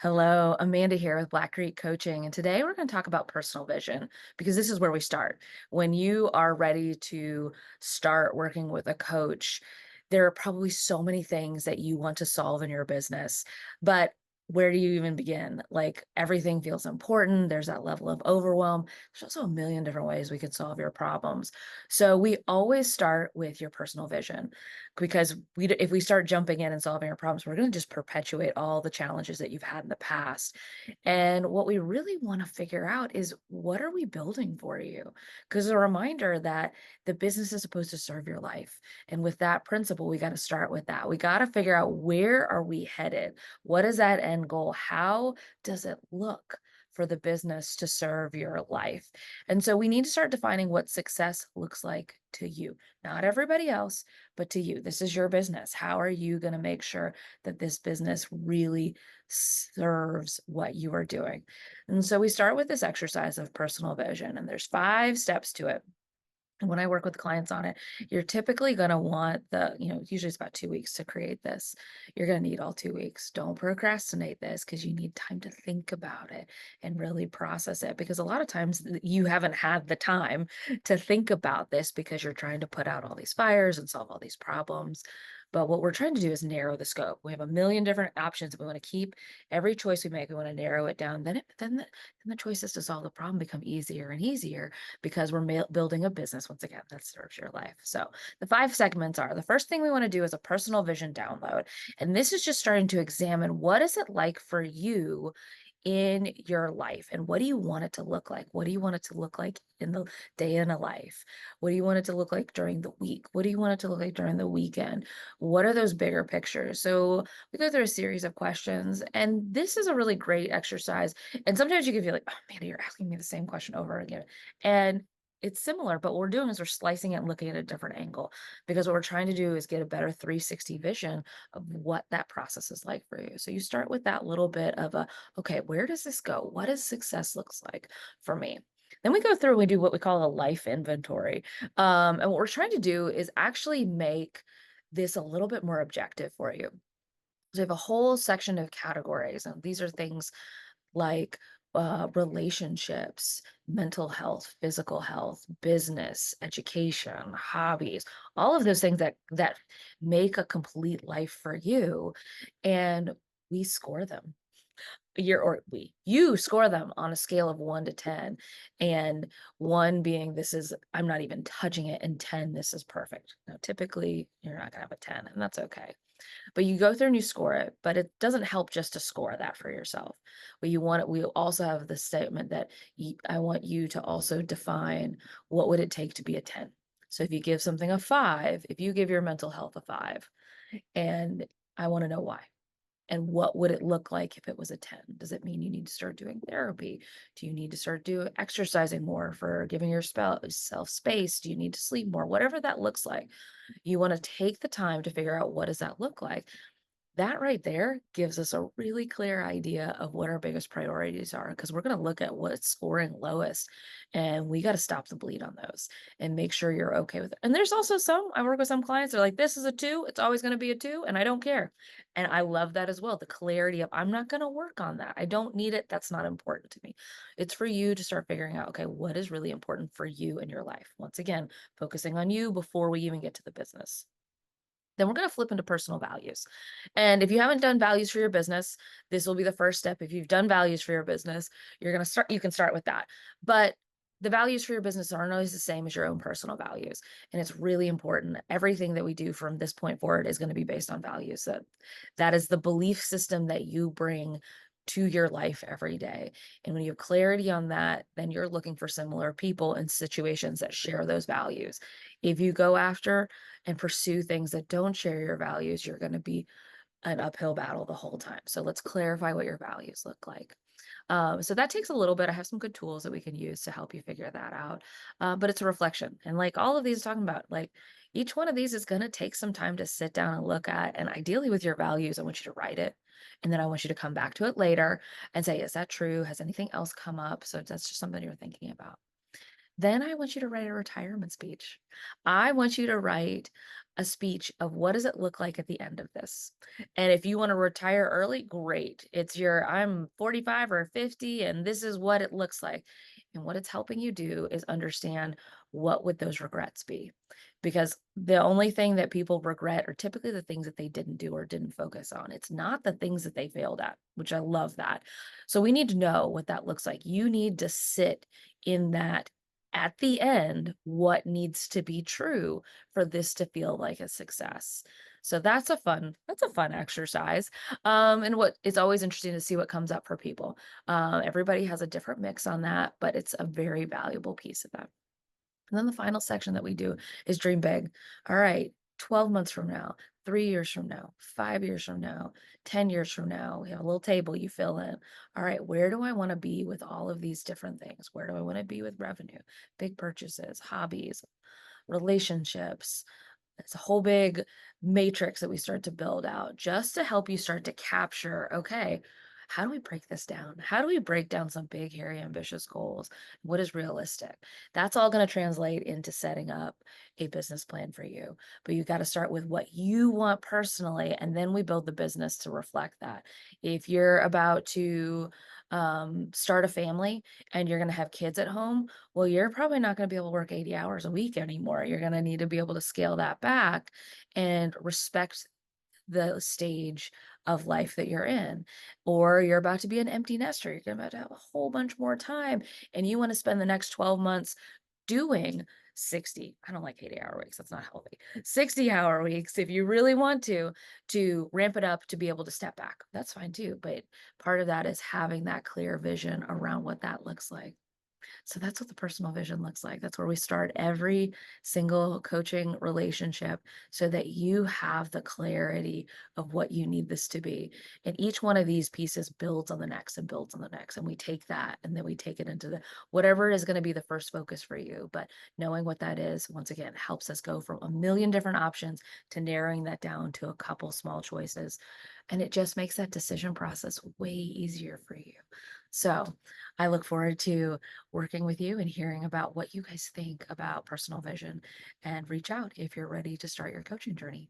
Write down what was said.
Hello, Amanda here with Black Creek Coaching. And today we're going to talk about personal vision because this is where we start. When you are ready to start working with a coach, there are probably so many things that you want to solve in your business, but where do you even begin? Like everything feels important. There's that level of overwhelm. There's also a million different ways we could solve your problems. So we always start with your personal vision because if we start jumping in and solving our problems, we're going to just perpetuate all the challenges that you've had in the past. And what we really want to figure out is what are we building for you? Because a reminder that the business is supposed to serve your life. And with that principle, we got to start with that. We got to figure out where are we headed? What is that end goal? How does it look for the business to serve your life? And so we need to start defining what success looks like to you, not everybody else, but to you. This is your business. How are you going to make sure that this business really serves what you are doing? And so we start with this exercise of personal vision, and there's 5 steps to it. And when I work with clients on it, you're typically going to want usually it's about 2 weeks to create this. You're going to need all 2 weeks. Don't procrastinate this because you need time to think about it and really process it. Because a lot of times you haven't had the time to think about this because you're trying to put out all these fires and solve all these problems. But what we're trying to do is narrow the scope. We have a million different options that we want to keep. Every choice we make, we want to narrow it down. Then the choices to solve the problem become easier and easier because we're building a business once again that serves your life. So the 5 segments are the first thing we want to do is a personal vision download. And this is just starting to examine what is it like for you in your life and what do you want it to look like? What do you want it to look like in the day in a life? What do you want it to look like during the week? What do you want it to look like during the weekend? What are those bigger pictures? So we go through a series of questions, and this is a really great exercise. And sometimes you can feel like, oh man, you're asking me the same question over again. And it's similar, but what we're doing is we're slicing it and looking at a different angle because what we're trying to do is get a better 360 vision of what that process is like for you. So you start with that little bit of okay, where does this go? What does success looks like for me? Then we go through and we do what we call a life inventory. And what we're trying to do is actually make this a little bit more objective for you. So we have a whole section of categories, and these are things like relationships, mental health, physical health, business, education, hobbies, all of those things that make a complete life for you. And we score them. You score them on a scale of 1 to 10, and 1 being this is I'm not even touching it, and 10 this is perfect. Now, typically you're not gonna have a 10, and that's okay. But you go through and you score it, but it doesn't help just to score that for yourself. We also have the statement that I want you to also define what would it take to be a 10. So if you give something a 5, if you give your mental health a 5, and I want to know why. And what would it look like if it was a 10? Does it mean you need to start doing therapy? Do you need to start doing exercising more for giving yourself space? Do you need to sleep more? Whatever that looks like, you want to take the time to figure out what does that look like. That right there gives us a really clear idea of what our biggest priorities are because we're going to look at what's scoring lowest and we got to stop the bleed on those and make sure you're okay with it. And there's also I work with some clients, they're like, this is a 2, it's always going to be a 2, and I don't care. And I love that as well. The clarity of I'm not going to work on that. I don't need it. That's not important to me. It's for you to start figuring out, okay, what is really important for you in your life? Once again, focusing on you before we even get to the business. Then we're going to flip into personal values. And if you haven't done values for your business, this will be the first step. If you've done values for your business, you can start with that. But the values for your business aren't always the same as your own personal values. And it's really important. Everything that we do from this point forward is going to be based on values. That is the belief system that you bring to your life every day. And when you have clarity on that, then you're looking for similar people and situations that share those values. If you go after and pursue things that don't share your values, you're going to be an uphill battle the whole time. So let's clarify what your values look like. So that takes a little bit. I have some good tools that we can use to help you figure that out. But it's a reflection. And like all of these talking about, like each one of these is going to take some time to sit down and look at. And ideally with your values, I want you to write it. And then I want you to come back to it later and say, is that true? Has anything else come up? So that's just something you're thinking about. Then I want you to write a retirement speech. I want you to write a speech of what does it look like at the end of this. And if you want to retire early, great. It's your I'm 45 or 50 and this is what it looks like. And what it's helping you do is understand what would those regrets be? Because the only thing that people regret are typically the things that they didn't do or didn't focus on. It's not the things that they failed at, which I love that. So we need to know what that looks like. You need to sit in that at the end, what needs to be true for this to feel like a success. So that's a fun exercise. And what it's always interesting to see what comes up for people. Everybody has a different mix on that, but it's a very valuable piece of that. And then the final section that we do is dream big. All right, 12 months from now, 3 years from now, 5 years from now, 10 years from now, we have a little table you fill in. All right, where do I want to be with all of these different things? Where do I want to be with revenue, big purchases, hobbies, relationships? It's a whole big matrix that we start to build out just to help you start to capture, okay, how do we break this down? How do we break down some big, hairy, ambitious goals? What is realistic? That's all going to translate into setting up a business plan for you. But you got to start with what you want personally, and then we build the business to reflect that. If you're about to start a family and you're going to have kids at home, well, you're probably not going to be able to work 80 hours a week anymore. You're going to need to be able to scale that back and respect the stage of life that you're in. Or you're about to be an empty nester. You're about to have a whole bunch more time and you want to spend the next 12 months doing 60. I don't like 80-hour weeks. That's not healthy. 60-hour weeks if you really want to ramp it up to be able to step back. That's fine too. But part of that is having that clear vision around what that looks like. So that's what the personal vision looks like. That's where we start every single coaching relationship so that you have the clarity of what you need this to be. And each one of these pieces builds on the next and builds on the next. And we take that and then we take it into the whatever is going to be the first focus for you. But knowing what that is, once again, helps us go from a million different options to narrowing that down to a couple small choices. And it just makes that decision process way easier for you. So I look forward to working with you and hearing about what you guys think about personal vision and reach out if you're ready to start your coaching journey.